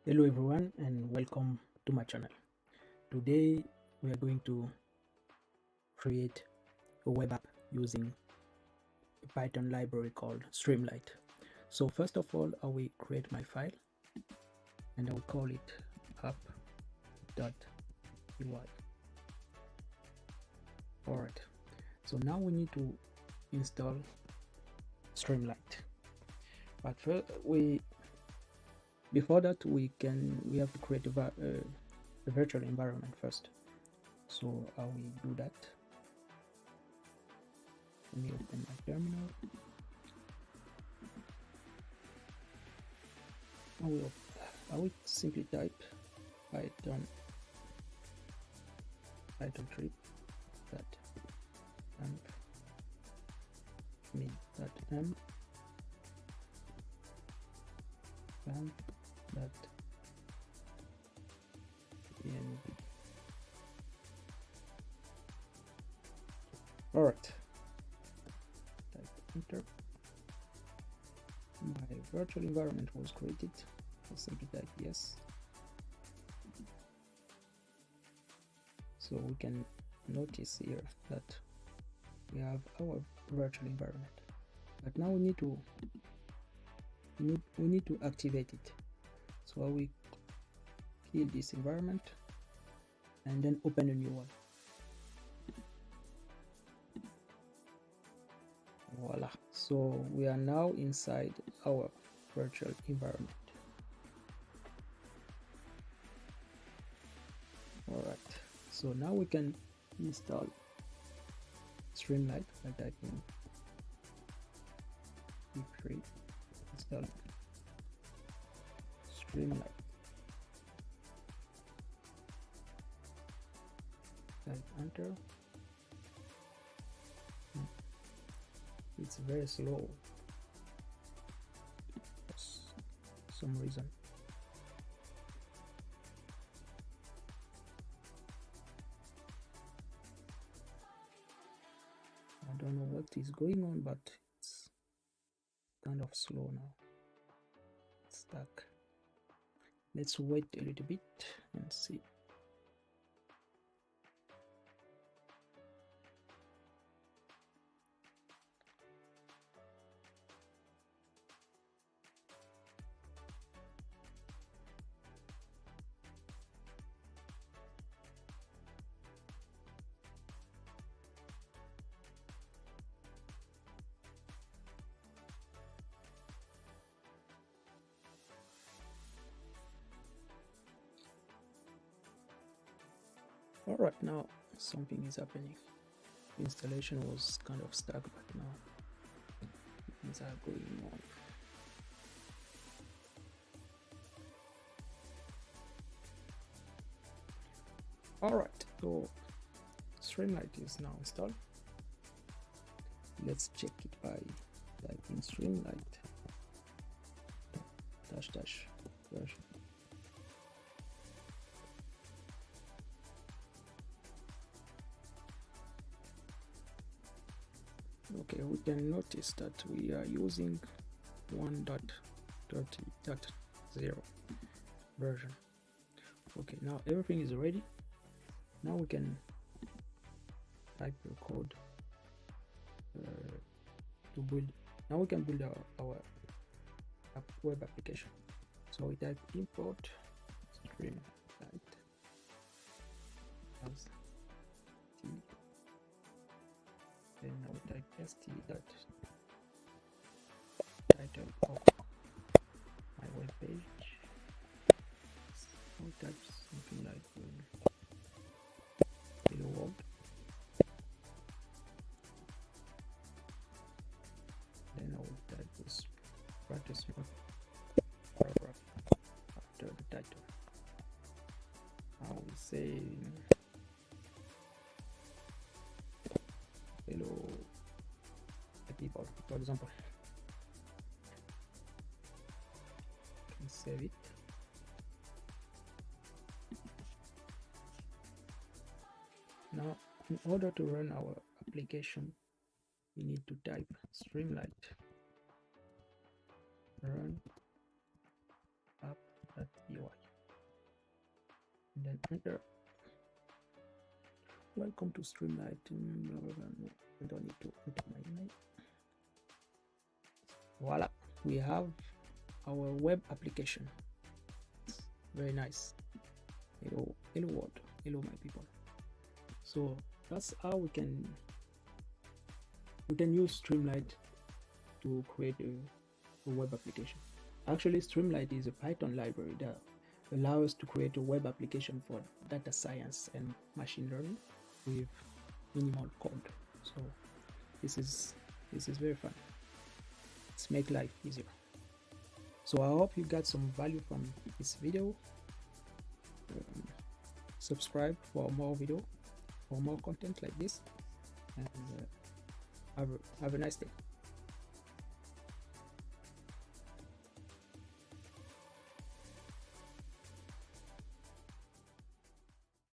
Hello everyone and welcome to my channel. Today we are going to create a web app using a Python library called Streamlit. So first of all, I will create my file and I will call it app.py. Alright, so now we need to install Streamlit. But first, before that we have to create a virtual environment first. So I will do that. Let me open my terminal. I will simply type python 3 that m that png. All right, type enter. My virtual environment was created. I'll simply type yes. So we can notice here that we have our virtual environment, but now we need to activate it. So I will kill this environment and then open a new one. Voila, so we are now inside our virtual environment. All right, so now we can install Streamlit by typing pip3 install Streamlit. Type enter. It's very slow for some reason. I don't know what is going on, but it's kind of slow now. It's stuck. Let's wait a little bit and see. All right, now something is happening. The installation was kind of stuck, but now things are going on. All right, so Streamlit is now installed. Let's check it by typing Streamlit -- version. Okay, we can notice that we are using 1.30.0 version. Okay, now everything is ready. Now we can type the code to build. Now we can build our web application. So we type import Streamlit as t. Then I will type st dot title of my web page. I will type something like hello world. Then I will type this rather small paragraph after the title. I will say hello people, for example. Can save it. Now, in order to run our application, we need to type Streamlit run app.py. and then enter. Welcome to Streamlit. I don't need to enter my email. Voila, we have our web application. Very nice. Hello world, hello my people. So that's how we can use Streamlit to create a web application. Actually, Streamlit is a Python library that allows us to create a web application for data science and machine learning with minimal code. So this is very fun. Let's make life easier. So I hope you got some value from this video. Subscribe for more video, for more content like this, and have a nice day.